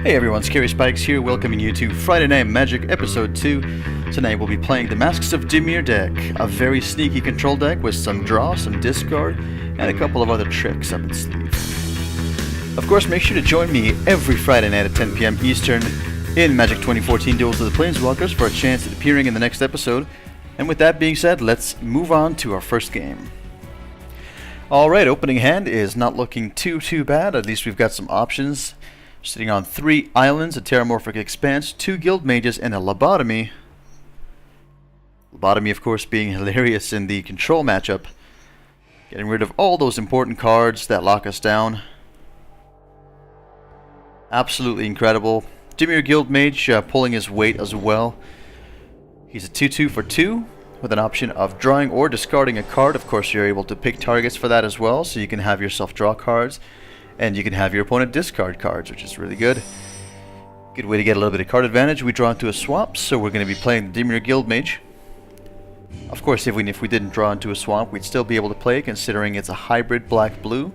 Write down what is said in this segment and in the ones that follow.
Hey everyone, Scary Spikes here, welcoming you to Friday Night Magic Episode 2. Tonight we'll be playing the Masks of Dimir deck, a very sneaky control deck with some draw, some discard, and a couple of other tricks up its sleeve. Of course, make sure to join me every Friday night at 10 PM Eastern in Magic 2014 Duels of the Planeswalkers for a chance at appearing in the next episode. And with that being said, let's move on to our first game. Alright, opening hand is not looking too bad, at least we've got some options. Sitting on 3 islands, a Terramorphic Expanse, 2 Guild Mages, and a Lobotomy. Lobotomy, of course, being hilarious in the control matchup. Getting rid of all those important cards that lock us down. Absolutely incredible. Dimir Guild Mage pulling his weight as well. He's a 2/2 for 2 with an option of drawing or discarding a card. Of course, you're able to pick targets for that as well, so you can have yourself draw cards. And you can have your opponent discard cards, which is really good. Good way to get a little bit of card advantage. We draw into a swamp, so we're going to be playing the Dimir Guild Mage. Of course, even if we didn't draw into a swamp, we'd still be able to play, considering it's a hybrid black-blue.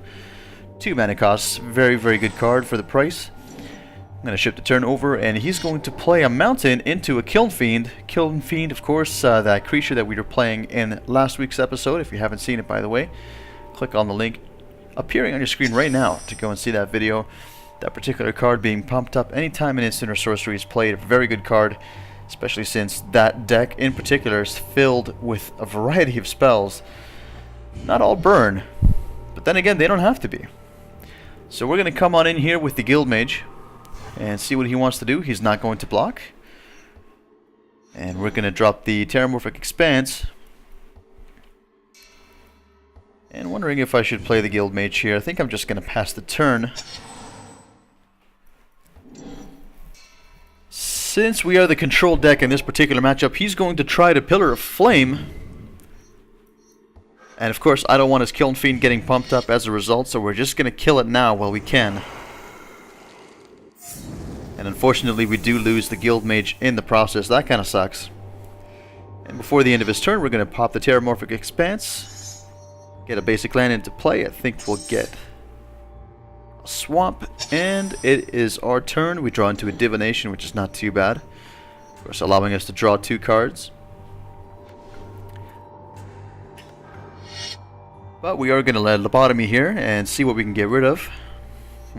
2 mana costs, very good card for the price. I'm going to ship the turn over, and he's going to play a mountain into a Kiln Fiend. Kiln Fiend, of course, that creature that we were playing in last week's episode. If you haven't seen it, by the way, click on the link appearing on your screen right now to go and see that video. That particular card being pumped up anytime an instant or sorcery is played. A very good card, especially since that deck in particular is filled with a variety of spells. Not all burn, but then again, they don't have to be. So we're going to come on in here with the Guild Mage and see what he wants to do. He's not going to block. And we're going to drop the Terramorphic Expanse. And wondering if I should play the Guild Mage here. I think I'm just going to pass the turn. Since we are the control deck in this particular matchup, he's going to try to Pillar of Flame. And of course, I don't want his Kiln Fiend getting pumped up as a result, so we're just going to kill it now while we can. And unfortunately, we do lose the Guild Mage in the process. That kind of sucks. And before the end of his turn, we're going to pop the Terramorphic Expanse. Get a basic land into play. I think we'll get a swamp, and it is our turn. We draw into a Divination, which is not too bad. Of course, allowing us to draw 2 cards. But we are going to let Lobotomy here and see what we can get rid of.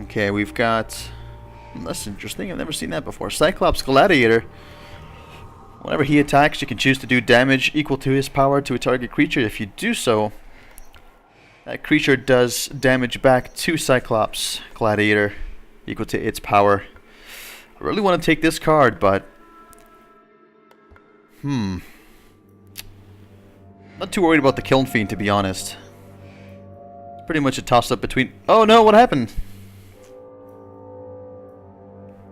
Okay, we've got... That's interesting. I've never seen that before. Cyclops Gladiator. Whenever he attacks, you can choose to do damage equal to his power to a target creature. If you do so, that creature does damage back to Cyclops Gladiator, equal to its power. I really want to take this card, but... Not too worried about the Kiln Fiend, to be honest. It's pretty much a toss-up between... Oh no, what happened?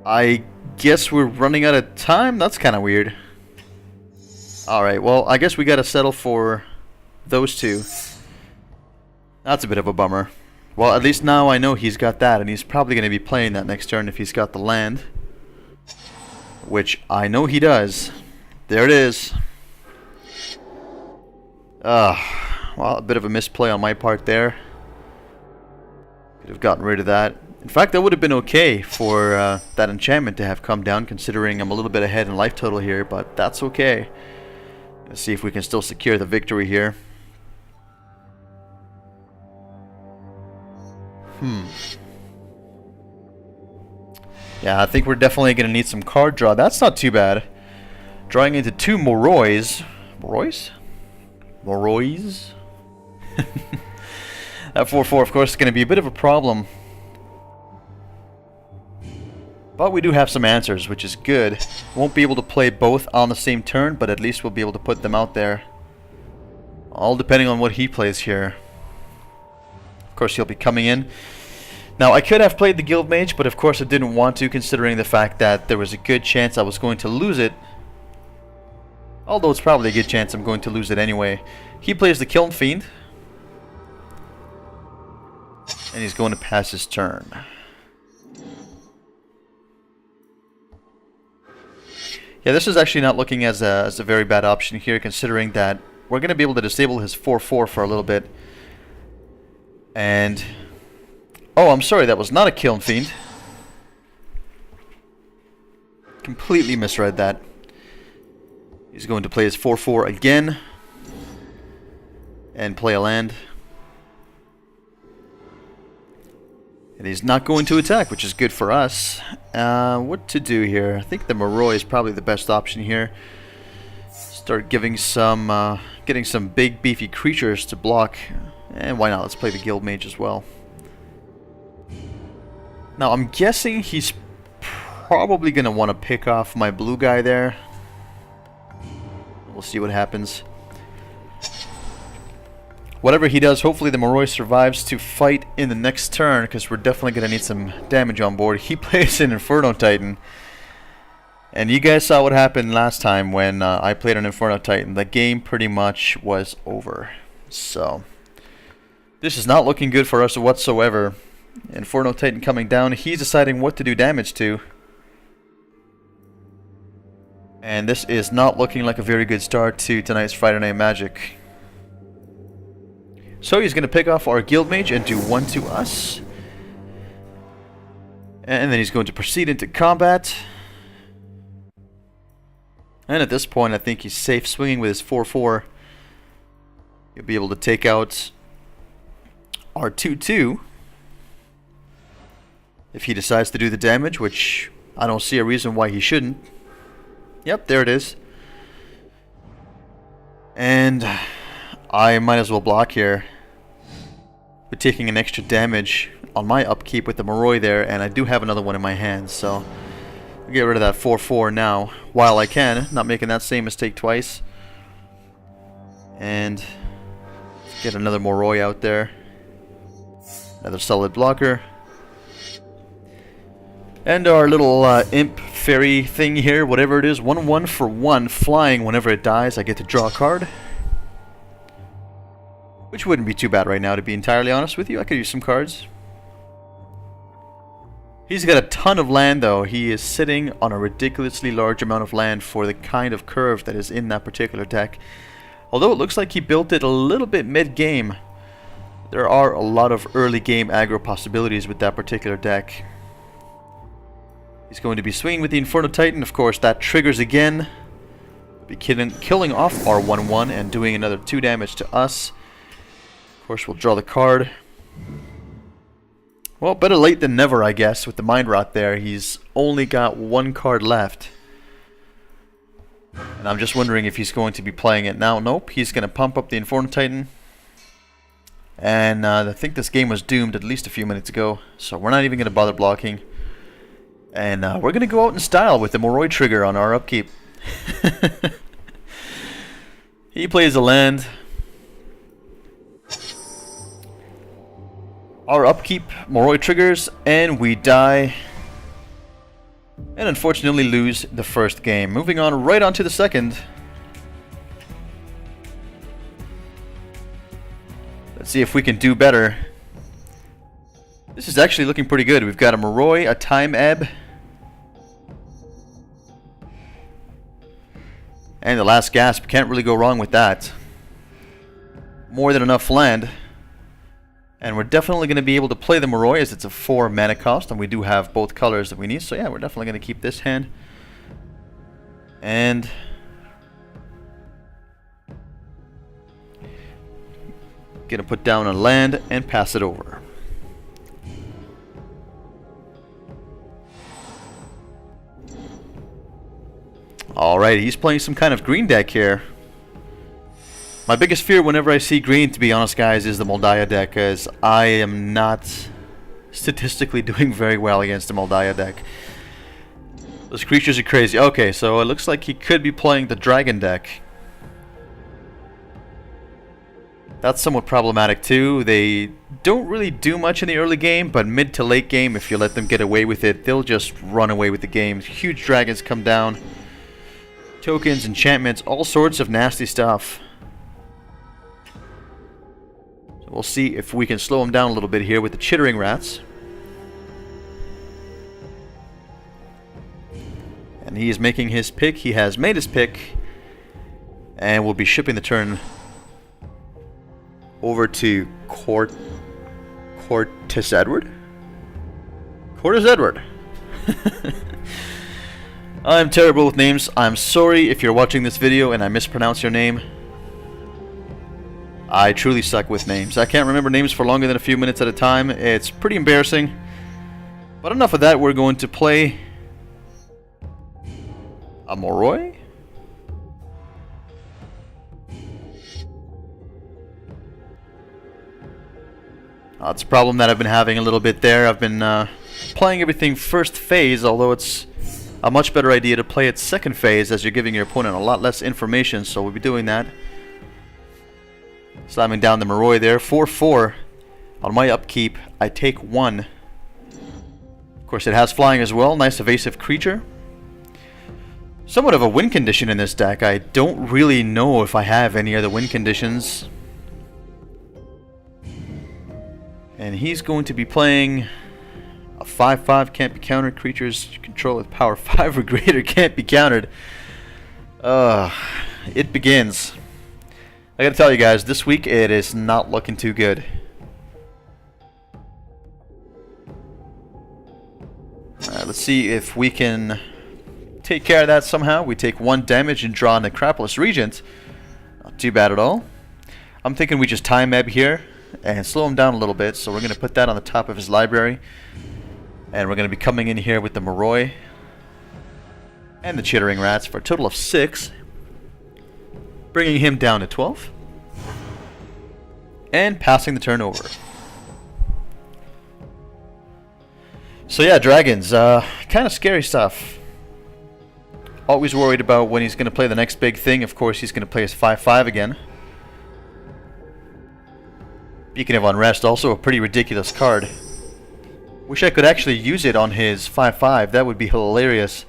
I guess we're running out of time? That's kind of weird. Alright, well, I guess we gotta settle for those 2. That's a bit of a bummer. Well, at least now I know he's got that, and he's probably going to be playing that next turn if he's got the land. Which I know he does. There it is. Well, a bit of a misplay on my part there. Could have gotten rid of that. In fact, that would have been okay for that enchantment to have come down, considering I'm a little bit ahead in life total here, but that's okay. Let's see if we can still secure the victory here. Yeah, I think we're definitely going to need some card draw. That's not too bad. Drawing into 2 Moroys. Moroys? Moroys? That 4/4, of course, is going to be a bit of a problem. But we do have some answers, which is good. Won't be able to play both on the same turn, but at least we'll be able to put them out there. All depending on what he plays here. Of course, he'll be coming in. Now, I could have played the Guild Mage, but of course I didn't want to, considering the fact that there was a good chance I was going to lose it. Although it's probably a good chance I'm going to lose it anyway. He plays the Kiln Fiend. And he's going to pass his turn. Yeah, this is actually not looking as a very bad option here, considering that we're going to be able to disable his 4/4 for a little bit. And... oh, I'm sorry, that was not a Kiln Fiend. Completely misread that. He's going to play his 4-4 again. And play a land. And he's not going to attack, which is good for us. What to do here? I think the Moroi is probably the best option here. Start giving some, getting some big beefy creatures to block. And why not? Let's play the Guild Mage as well. Now I'm guessing he's probably going to want to pick off my blue guy there. We'll see what happens. Whatever he does, hopefully the Moroi survives to fight in the next turn, because we're definitely going to need some damage on board. He plays an Inferno Titan. And you guys saw what happened last time when I played an Inferno Titan. The game pretty much was over. So, this is not looking good for us whatsoever. Inferno Titan coming down. He's deciding what to do damage to. And this is not looking like a very good start to tonight's Friday Night Magic. So he's going to pick off our Guild Mage and do 1 to us. And then he's going to proceed into combat. And at this point I think he's safe swinging with his 4-4. He'll be able to take out our 2-2. If he decides to do the damage, which I don't see a reason why he shouldn't. Yep, there it is. And I might as well block here. We're taking an extra damage on my upkeep with the Moroi there, and I do have another one in my hands, so I'll get rid of that 4-4 now while I can, not making that same mistake twice. And get another Moroi out there. Another solid blocker. And our little imp fairy thing here, whatever it is, 1-1 for 1, flying. Whenever it dies, I get to draw a card. Which wouldn't be too bad right now, to be entirely honest with you. I could use some cards. He's got a ton of land, though. He is sitting on a ridiculously large amount of land for the kind of curve that is in that particular deck. Although it looks like he built it a little bit mid-game, there are a lot of early game aggro possibilities with that particular deck. He's going to be swinging with the Inferno Titan. Of course, that triggers again. Be killing off our 1-1 and doing another 2 damage to us. Of course, we'll draw the card. Well, better late than never, I guess, with the Mind Rot there. He's only got 1 card left. And I'm just wondering if he's going to be playing it now. Nope, he's going to pump up the Inferno Titan. And I think this game was doomed at least a few minutes ago. So we're not even going to bother blocking. And we're going to go out in style with the Moroi trigger on our upkeep. He plays a land. Our upkeep, Moroi triggers, and we die. And unfortunately lose the first game. Moving on right on to the second. Let's see if we can do better. This is actually looking pretty good. We've got a Moroi, a Time Ebb, and the Last Gasp. Can't really go wrong with that. More than enough land. And we're definitely going to be able to play the Moroi, as it's a 4 mana cost, and we do have both colors that we need. So yeah, we're definitely going to keep this hand. And going to put down a land and pass it over. Alright, he's playing some kind of green deck here. My biggest fear whenever I see green, to be honest guys, is the Moldaya deck, because I am not statistically doing very well against the Moldaya deck. Those creatures are crazy. Okay, so it looks like he could be playing the Dragon deck. That's somewhat problematic too. They don't really do much in the early game, but mid to late game, if you let them get away with it, they'll just run away with the game. Huge dragons come down. Tokens, enchantments, all sorts of nasty stuff. So we'll see if we can slow him down a little bit here with the Chittering Rats. And he is making his pick. He has made his pick. And we'll be shipping the turn over to Cortis Edward? Cortis Edward. I'm terrible with names. I'm sorry if you're watching this video and I mispronounce your name. I truly suck with names. I can't remember names for longer than a few minutes at a time. It's pretty embarrassing. But enough of that. We're going to play a Moroi? That's a problem that I've been having a little bit there. I've been playing everything first phase, although it's a much better idea to play it second phase as you're giving your opponent a lot less information, so we'll be doing that. Slamming down the Moroi there. 4-4. On my upkeep, I take 1. Of course, it has flying as well. Nice evasive creature. Somewhat of a win condition in this deck. I don't really know if I have any other win conditions. And he's going to be playing a 5-5, can't be countered. Creatures you control with power 5 or greater can't be countered. It begins. I gotta tell you guys, this week it is not looking too good. Alright, let's see if we can take care of that somehow. We take 1 damage and draw Necropolis Regent. Not too bad at all. I'm thinking we just time Ebb here and slow him down a little bit. So we're going to put that on the top of his library. And we're going to be coming in here with the Moroi and the Chittering Rats for a total of 6. Bringing him down to 12. And passing the turn over. So yeah, dragons, kind of scary stuff. Always worried about when he's going to play the next big thing. Of course, he's going to play his 5-5 again. Beacon of Unrest, also a pretty ridiculous card. Wish I could actually use it on his 5-5. That would be hilarious.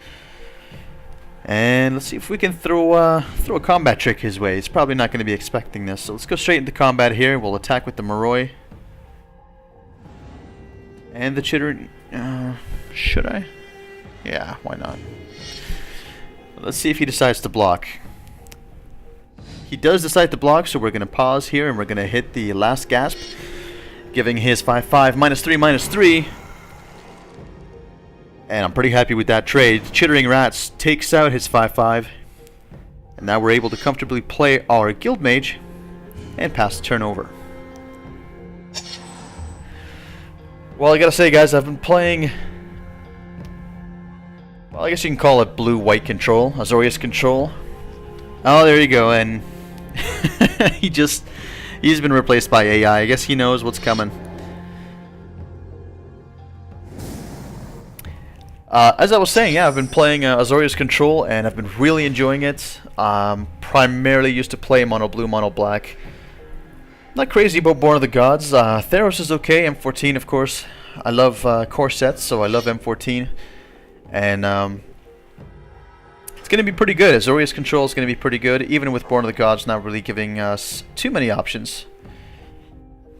And let's see if we can throw a combat trick his way. He's probably not going to be expecting this. So let's go straight into combat here. We'll attack with the Moroi. And the Chittering... should I? Yeah, why not? Let's see if he decides to block. He does decide to block, so we're going to pause here and we're going to hit the last gasp. Giving his 5-5 -3/-3. And I'm pretty happy with that trade. Chittering Rats takes out his 5-5. And now we're able to comfortably play our Guild Mage and pass the turn over. Well, I gotta say, guys, I've been playing... Well, I guess you can call it blue-white control. Azorius control. Oh, there you go, and... He's been replaced by AI. I guess he knows what's coming. As I was saying, yeah, I've been playing Azorius Control, and I've been really enjoying it. Primarily used to play mono blue, mono black. Not crazy about Born of the Gods. Theros is okay. M14, of course. I love core sets, so I love M14. And it's going to be pretty good. Azorius Control is going to be pretty good, even with Born of the Gods not really giving us too many options.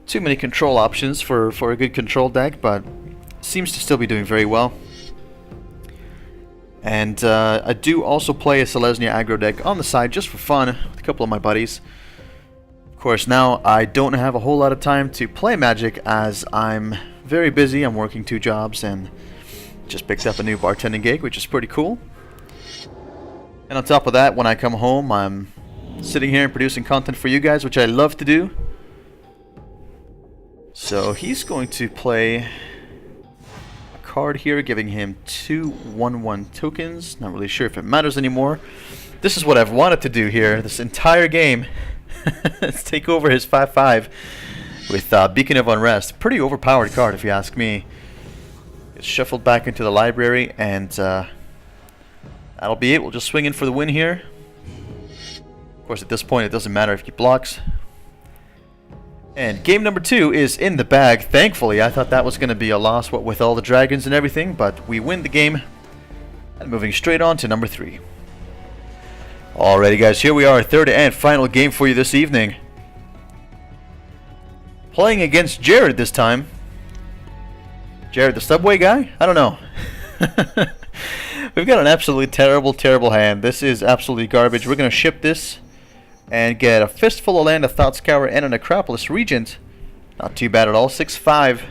Too many control options for a good control deck, but seems to still be doing very well. And I do also play a Selesnya aggro deck on the side just for fun with a couple of my buddies. Of course, now I don't have a whole lot of time to play Magic as I'm very busy. I'm working 2 jobs and just picked up a new bartending gig, which is pretty cool. And on top of that, when I come home, I'm sitting here and producing content for you guys, which I love to do. So he's going to play card here, giving him 2 1/1 tokens. Not really sure if it matters anymore. This is what I've wanted to do here this entire game. Let's take over his 5-5 with Beacon of Unrest. Pretty overpowered card, if you ask me. It's shuffled back into the library, and that'll be it. We'll just swing in for the win here. Of course, at this point, it doesn't matter if he blocks. And game number 2 is in the bag. Thankfully, I thought that was going to be a loss, what with all the dragons and everything, but we win the game. And moving straight on to number 3. Alrighty, guys, here we are, third and final game for you this evening. Playing against Jared this time. Jared, the Subway guy? I don't know. We've got an absolutely terrible, terrible hand. This is absolutely garbage. We're going to ship this and get a Fistful of Land, a Thought Scour, and a Necropolis Regent. Not too bad at all. 6-5.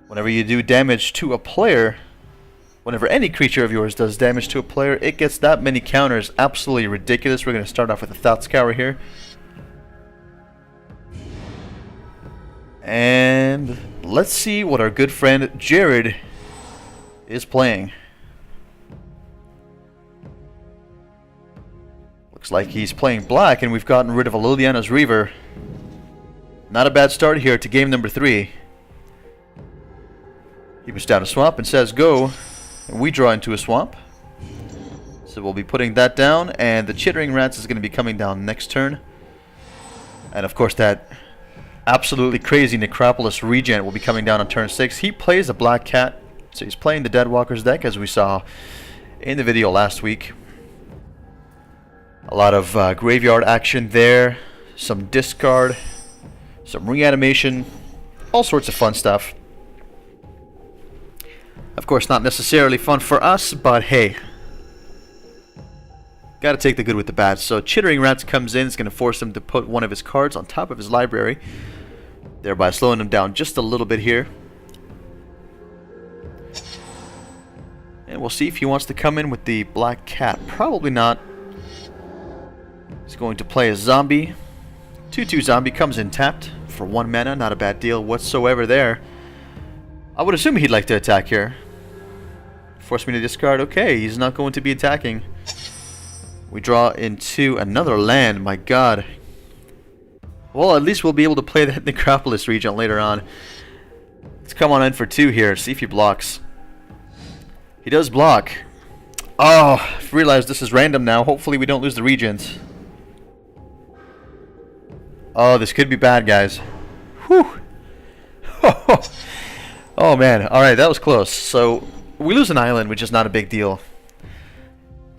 Whenever you do damage to a player, Whenever any creature of yours does damage to a player, it gets that many counters. Absolutely ridiculous. We're going to start off with a Thought Scour here. And let's see what our good friend Jared is playing. Looks like he's playing black, and we've gotten rid of a Liliana's Reaver. Not a bad start here to game number 3. He puts down a swamp and says go, and we draw into a swamp. So we'll be putting that down, and the Chittering Rats is going to be coming down next turn. And of course that absolutely crazy Necropolis Regent will be coming down on turn 6. He plays a Black Cat, so he's playing the Deadwalkers deck as we saw in the video last week. A lot of graveyard action there, some discard, some reanimation, all sorts of fun stuff. Of course, not necessarily fun for us, but hey, gotta take the good with the bad. So Chittering Rats comes in, it's gonna force him to put one of his cards on top of his library, thereby slowing him down just a little bit here. And we'll see if he wants to come in with the Black Cat. Probably not. He's going to play a zombie. 2/2 zombie comes in tapped for 1 mana. Not a bad deal whatsoever there. I would assume he'd like to attack here. Force me to discard. Okay, he's not going to be attacking. We draw into another land. My god. Well, at least we'll be able to play that Necropolis Regent later on. Let's come on in for 2 here. See if he blocks. He does block. Oh, I've realized this is random now. Hopefully we don't lose the Regent. Oh, this could be bad, guys. Whew. Oh, man. Alright, that was close. So, we lose an island, which is not a big deal.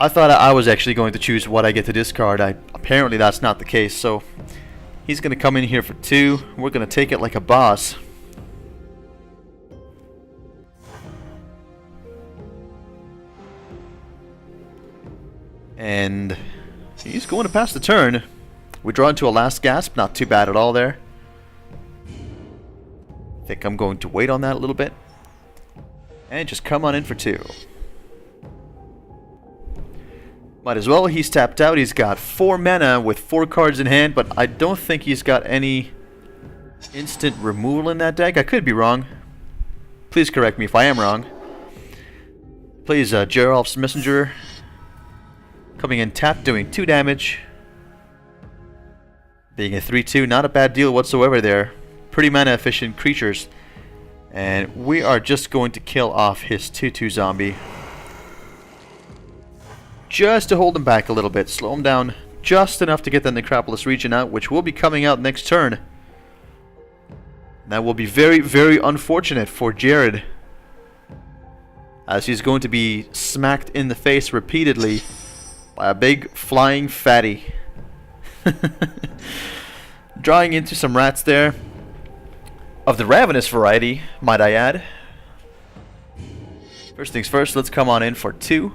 I thought I was actually going to choose what I get to discard. Apparently, that's not the case. So, he's going to come in here for 2. We're going to take it like a boss. And he's going to pass the turn. We draw into a Last Gasp, not too bad at all there. I think I'm going to wait on that a little bit. And just come on in for 2. Might as well, he's tapped out. He's got 4 mana with 4 cards in hand, but I don't think he's got any instant removal in that deck. I could be wrong. Please correct me if I am wrong. Plays Geralf's Messenger. Coming in tapped, doing 2 damage. Being a 3/2, not a bad deal whatsoever there. Pretty mana efficient creatures. And we are just going to kill off his 2/2 zombie. Just to hold him back a little bit. Slow him down just enough to get the Necropolis Regent out, which will be coming out next turn. That will be very, very unfortunate for Jared, as he's going to be smacked in the face repeatedly by a big flying fatty. Drawing into some rats there. Of the Ravenous variety, might I add. First things first, let's come on in for 2.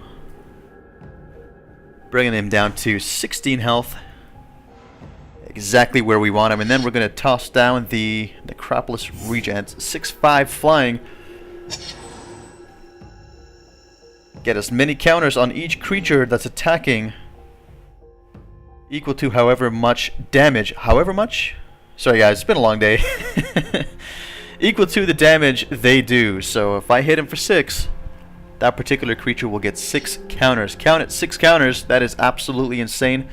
Bringing him down to 16 health. Exactly where we want him. And then we're going to toss down the Necropolis Regent. 6/5 flying. Get as many counters on each creature that's attacking, equal to however much damage. However much? Sorry guys, it's been a long day. Equal to the damage they do. So if I hit him for 6, that particular creature will get 6 counters. Count it, 6 counters. That is absolutely insane.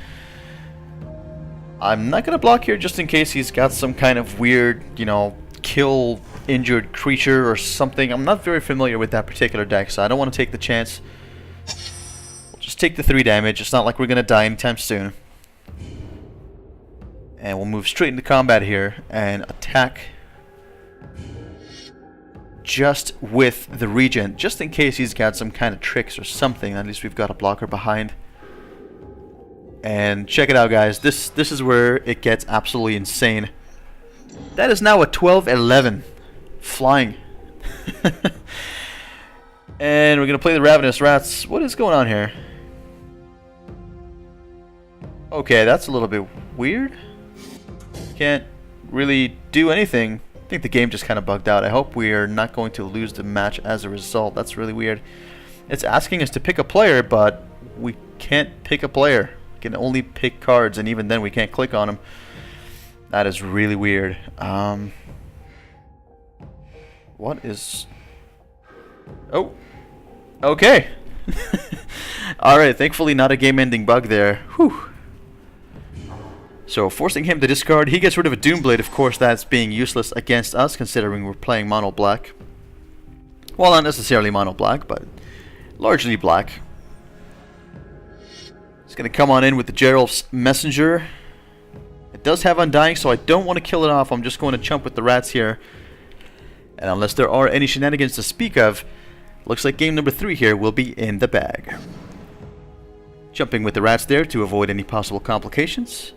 I'm not going to block here just in case he's got some kind of weird, you know, kill injured creature or something. I'm not very familiar with that particular deck, so I don't want to take the chance. We'll just take the 3 damage. It's not like we're going to die anytime soon. And we'll move straight into combat here and attack just with the Regent, just in case he's got some kind of tricks or something. At least we've got a blocker behind. And check it out, guys. This is where it gets absolutely insane. That is now a 12/11 flying. And we're gonna play the Ravenous Rats. What is going on here? Okay, that's a little bit weird. Can't really do anything. I think the game just kind of bugged out. I hope we are not going to lose the match as a result. That's really weird. It's asking us to pick a player, but we can't pick a player. We can only pick cards, and even then we can't click on them. That is really weird. What is... Oh. Okay. Alright, thankfully not a game-ending bug there. Whew. So, forcing him to discard, he gets rid of a Doomblade. Of course, that's being useless against us, considering we're playing mono black. Well, not necessarily mono black, but largely black. He's going to come on in with the Geralt's Messenger. It does have Undying, so I don't want to kill it off. I'm just going to chump with the rats here. And unless there are any shenanigans to speak of, looks like game number 3 here will be in the bag. Jumping with the rats there to avoid any possible complications.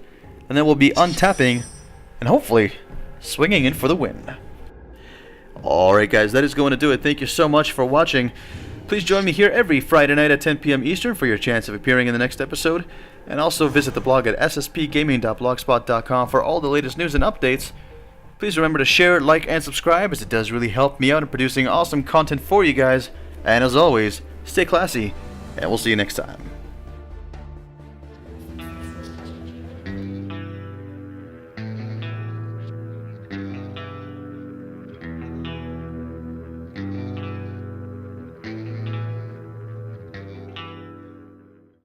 And then we'll be untapping and hopefully swinging in for the win. Alright guys, that is going to do it. Thank you so much for watching. Please join me here every Friday night at 10 p.m. Eastern for your chance of appearing in the next episode. And also visit the blog at sspgaming.blogspot.com for all the latest news and updates. Please remember to share, like, and subscribe, as it does really help me out in producing awesome content for you guys. And as always, stay classy, and we'll see you next time.